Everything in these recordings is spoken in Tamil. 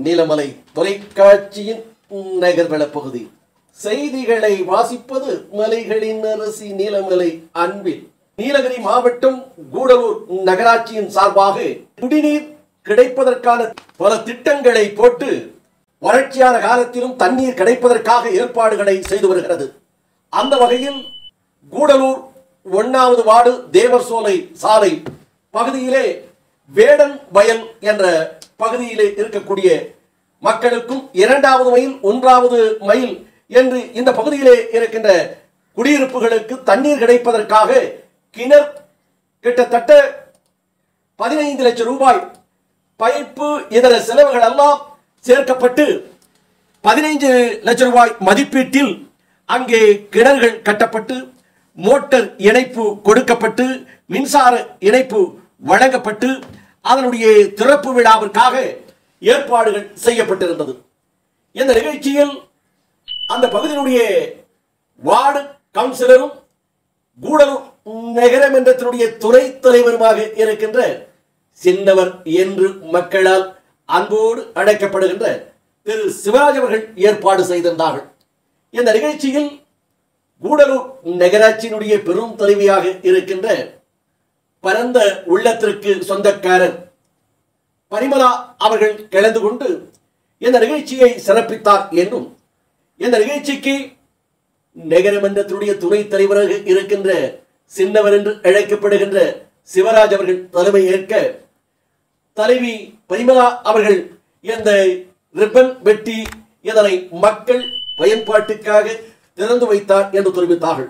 நீலமலை தொலைக்காட்சியின் நகர்வள பகுதி. செய்திகளை வாசிப்பது மலைகளின் அரசி நீலமலை அன்பில். நீலகிரி மாவட்டம் கூடலூர் நகராட்சியின் சார்பாக குடிநீர் கிடைப்பதற்கான பல திட்டங்களை போட்டு வறட்சியான காலத்திலும் தண்ணீர் கிடைப்பதற்காக ஏற்பாடுகளை செய்து வருகிறது. அந்த வகையில் கூடலூர் 1வது வார்டு தேவர் சோலை சாலை பகுதியிலே வேடன் வயல் என்ற பகுதியிலே இருக்கக்கூடிய மக்களுக்கும் 2வது மைல் 1வது மைல் என்று இந்த பகுதியிலே இருக்கின்ற குடியிருப்புகளுக்கு தண்ணீர் கிடைப்பதற்காக கிணறு கிட்டத்தட்ட 15 லட்சம் ரூபாய் பைப்பு இதர செலவுகள் எல்லாம் சேர்க்கப்பட்டு 15 லட்சம் ரூபாய் மதிப்பீட்டில் அங்கே கிணறுகள் கட்டப்பட்டு மோட்டார் இணைப்பு கொடுக்கப்பட்டு மின்சார இணைப்பு வழங்கப்பட்டு அதனுடைய திறப்பு விழாவிற்காக ஏற்பாடுகள் செய்யப்பட்டிருந்தது. இந்த நிகழ்ச்சியில் அந்த பகுதியினுடைய வார்டு கவுன்சிலரும் கூடலூர் நகரமன்றத்தினுடைய துணை தலைவருமாக இருக்கின்ற சின்னவர் என்று மக்களால் அன்போடு அழைக்கப்படுகின்ற திரு சிவராஜ் அவர்கள் ஏற்பாடு செய்திருந்தார்கள். இந்த நிகழ்ச்சியில் கூடலூர் நகராட்சியினுடைய பெரும் தலைவியாக இருக்கின்ற பரந்த உள்ளத்திற்கு சொந்தக்காரர் பரிமலா அவர்கள் கலந்து கொண்டு இந்த நிகழ்ச்சியை சிறப்பித்தார் என்றும் இந்த நிகழ்ச்சிக்கு நகரமன்றத்தினுடைய துணை தலைவராக இருக்கின்ற சின்னவர் என்று அழைக்கப்படுகின்ற சிவராஜ் அவர்கள் தலைமை ஏற்க தலைவி பரிமலா அவர்கள் இந்த ரிப்பன் வெட்டி இதனை மக்கள் பயன்பாட்டுக்காக திறந்து வைத்தார் என்று தெரிவித்தார்கள்.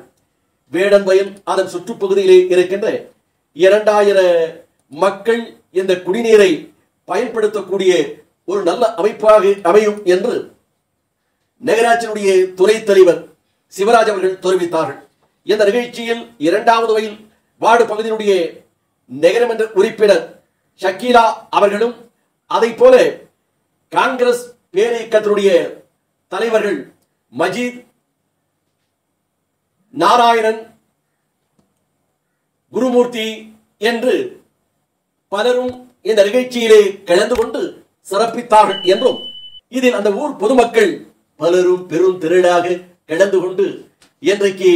வேடன் வயல் அதன் சுற்றுப்பகுதியிலே இருக்கின்ற 2000 மக்கள் இந்த குடிநீரை பயன்படுத்தக்கூடிய ஒரு நல்ல அமைப்பாக அமையும் என்று நகராட்சியினுடைய துணை தலைவர் சிவராஜ் அவர்கள் தெரிவித்தார்கள். இந்த நிகழ்ச்சியில் 2வது மைல் வார்டு பகுதியினுடைய நகரமன்ற உறுப்பினர் ஷக்கீலா அவர்களும் அதை போல காங்கிரஸ் பேரியக்கத்தினுடைய தலைவர்கள் மஜீத், நாராயணன், குருமூர்த்தி என்று பலரும் இந்த நிகழ்ச்சியிலே கலந்து கொண்டு சிறப்பித்தார்கள் என்றும் இதில் அந்த ஊர் பொதுமக்கள் பலரும் பெரும் திரளாக கலந்து கொண்டு இன்றைக்கு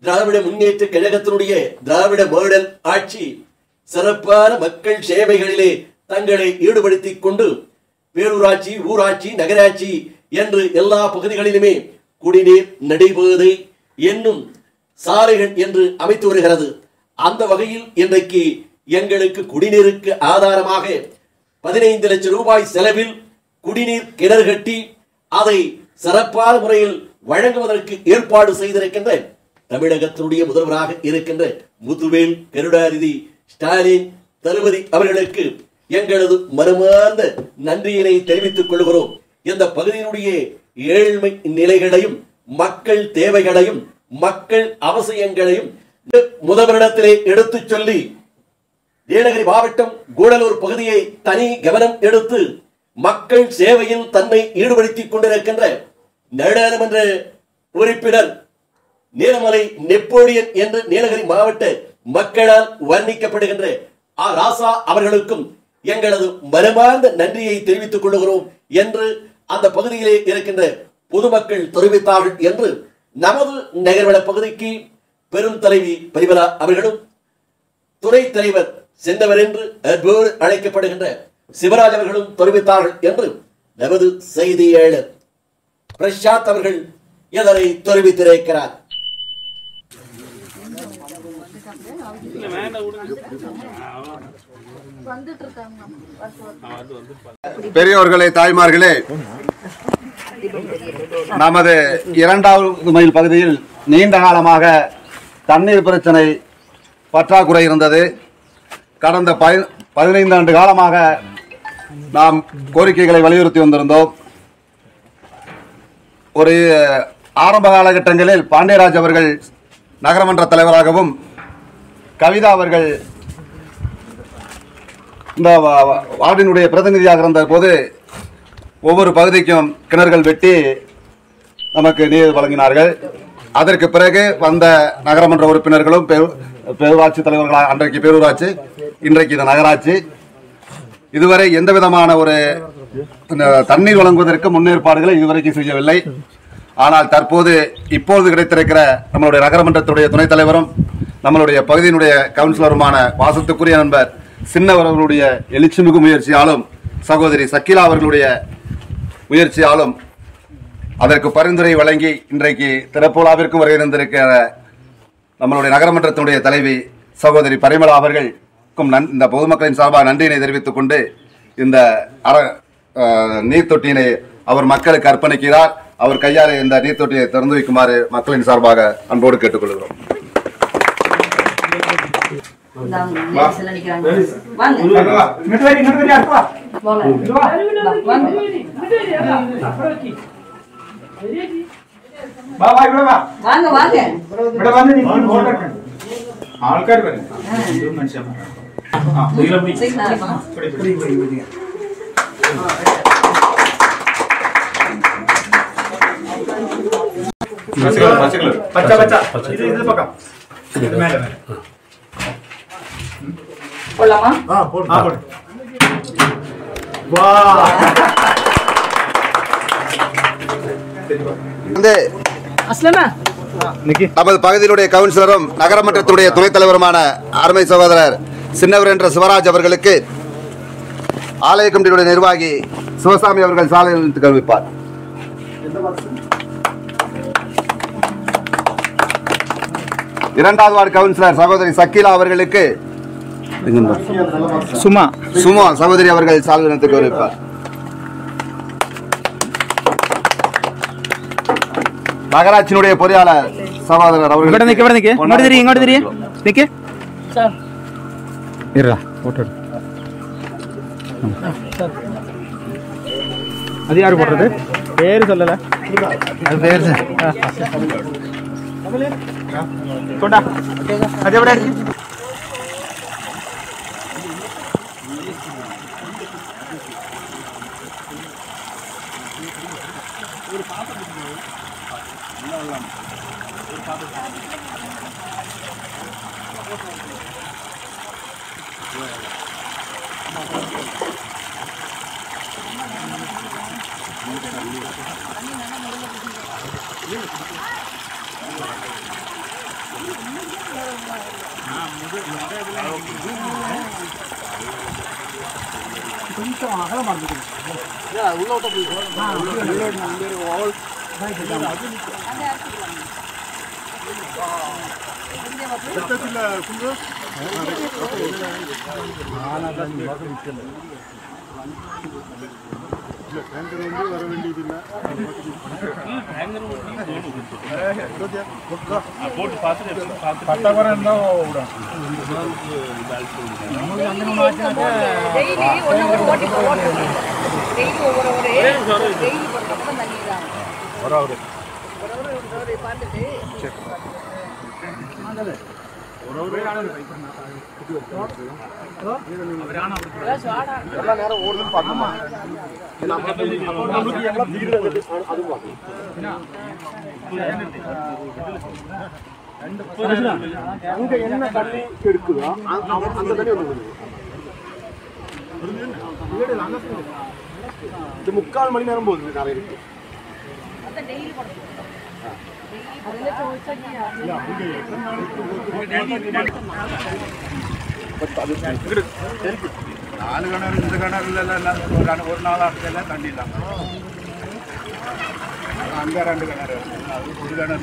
திராவிட முன்னேற்ற கழகத்தினுடைய திராவிட மாடல் ஆட்சி சிறப்பான மக்கள் சேவைகளிலே தங்களை ஈடுபடுத்திக் கொண்டு பேரூராட்சி, ஊராட்சி, நகராட்சி என்று எல்லா பகுதிகளிலுமே குடிநீர் நடைபெறுவதை என்னும் சாலைகள் என்று அமைத்து வருகிறது. அந்த வகையில் இன்றைக்கு எங்களுக்கு குடிநீருக்கு ஆதாரமாக 15 லட்சம் ரூபாய் செலவில் குடிநீர் கிணறு கட்டி அதை சிறப்பான முறையில் வழங்குவதற்கு ஏற்பாடு செய்திருக்கின்ற தமிழகத்தினுடைய முதல்வராக இருக்கின்ற முத்துவேல் கருணாநிதி ஸ்டாலின் தளபதி அவர்களுக்கு எங்களது மனமார்ந்த நன்றியினை தெரிவித்துக் கொள்கிறோம். இந்த பகுதியினுடைய ஏழ்மை நிலைகளையும் மக்கள் தேவைகளையும் மக்கள் அவசியங்களையும் முதல்வரிடத்திலே எடுத்துச் சொல்லி நீலகிரி மாவட்டம் கூடலூர் பகுதியை தனி கவனம் எடுத்து மக்கள் சேவையில் தன்னை ஈடுபடுத்திக் கொண்டிருக்கின்ற நாடாளுமன்ற உறுப்பினர் நீலமலை நெப்போலியன் என்று நீலகிரி மாவட்ட மக்களால் வர்ணிக்கப்படுகின்ற ராசா அவர்களுக்கும் எங்களது மனமார்ந்த நன்றியை தெரிவித்துக் கொள்கிறோம் என்று அந்த பகுதியிலே இருக்கின்ற பொதுமக்கள் தெரிவித்தார்கள் என்று நமது நகர்வள பகுதிக்கு பெரும் தலைவி பரிமலா அவர்களும் துணை தலைவர் சின்னவர் என்று அன்போடு அழைக்கப்படுகின்ற சிவராஜ் அவர்களும் தெரிவித்தார்கள் என்று நமது செய்தியாளர் பிரசாத் அவர்கள் இதனை தெரிவித்திருக்கிறார். பெரியோர்களே, தாய்மார்களே, நமது 2வது மைல் பகுதியில் நீண்ட காலமாக தண்ணீர் பிரச்சனை பற்றாக்குறை இருந்தது. கடந்த 15 ஆண்டு காலமாக நாம் கோரிக்கைகளை வலியுறுத்தி வந்திருந்தோம். ஒரு ஆரம்ப காலகட்டங்களில் பாண்டியராஜ் அவர்கள் நகரமன்ற தலைவராகவும் கவிதா அவர்கள் இந்த வார்டினுடைய பிரதிநிதியாக இருந்த போது ஒவ்வொரு பகுதிக்கும் கிணறுகள் வெட்டி நமக்கு நீர் வழங்கினார்கள். அதற்கு பிறகு வந்த நகரமன்ற உறுப்பினர்களும் பேரூராட்சி தலைவர்களாக, அன்றைக்கு பேரூராட்சி, இன்றைக்கு இது நகராட்சி, இதுவரை எந்த விதமான ஒரு தண்ணீர் வழங்குவதற்கு முன்னேற்பாடுகளை இதுவரைக்கும் செய்யவில்லை. ஆனால் இப்போது கிடைத்திருக்கிற நம்மளுடைய நகரமன்றத்துடைய துணைத் தலைவரும் நம்மளுடைய பகுதியினுடைய கவுன்சிலருமான பாசத்துக்குரிய நண்பர் சின்னவர்களுடைய எழுச்சிமிகு முயற்சியாலும் சகோதரி சக்கீலா அவர்களுடைய முயற்சியாலும் அதற்கு பரிந்துரை வழங்கி இன்றைக்கு திறப்புலாவிற்கும் வருகை தந்திருக்கிற நம்மளுடைய நகரமன்றத்தினுடைய தலைவி சகோதரி பரிமளா அவர்களுக்கும் இந்த பொதுமக்களின் சார்பாக நன்றியினை தெரிவித்துக் கொண்டு இந்த நீர்த்தொட்டியினை அவர் மக்களுக்கு அர்ப்பணிக்கிறார். அவர் கையால் இந்த நீர்த்தொட்டியை திறந்து வைக்குமாறு மக்களின் சார்பாக அன்போடு கேட்டுக்கொள்கிறோம். நமது பகுதியினுடைய கவுன்சிலரும் நகரமன்றத்துடைய துணைத் தலைவருமான அருமை சகோதரர் சின்னவர் என்ற சிவராஜ் அவர்களுக்கு ஆலய கமிட்டியுடைய நிர்வாகி சிவசாமி அவர்கள் சாலை கல்விப்பார். இரண்டாவது வார்டு கவுன்சிலர் சகோதரி சக்கீலா அவர்களுக்கு சுமா சகோதரி அவர்கள் சாலை கௌரவிப்பார். நகராட்சியினுடைய பொறியாளர் சகோதரர் அவர்கள் அது யாரு போடுறது பேரு சொல்லல அது பேரு கொண்டா அது எப்படி கொஞ்சம் அகலமா இருந்துச்சு உள்ள விட்ட வர வேண்டியதில்லை போட்டு பார்த்துட்டு பத்தாவரம் இருந்தால் விடும் எல்லா நேரம் ஓடுதுன்னு பார்க்கணுமா அங்க என்ன தண்ணி எடுக்குதோ அந்த தண்ணி வந்து இது 3/4 மணி நேரம் போகுது நிறைய இருக்கு நாலு கிணறு இந்த கிணறுல எல்லாம் ஒரு நாளாக எல்லாம் தண்ணி இல்லாம அங்கே 2 கிணறு ஒரு கிணறு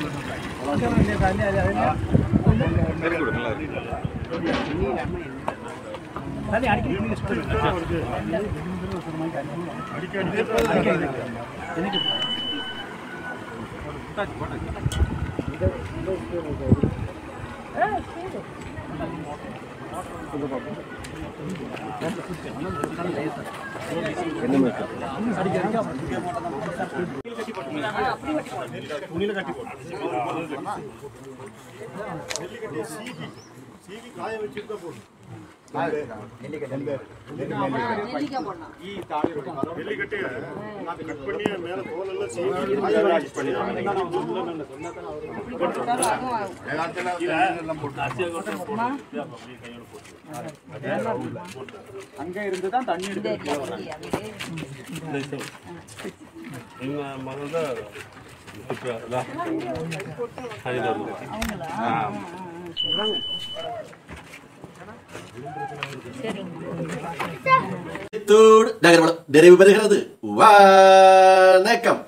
துணியில கட்டி போட்டு காய வச்சுட்டு போடும் அங்க இருந்து தான் தண்ணி எடுத்து எங்க மகள் தான் நகர்வனம் நிறைவு பெறுகிறது. வணக்கம்.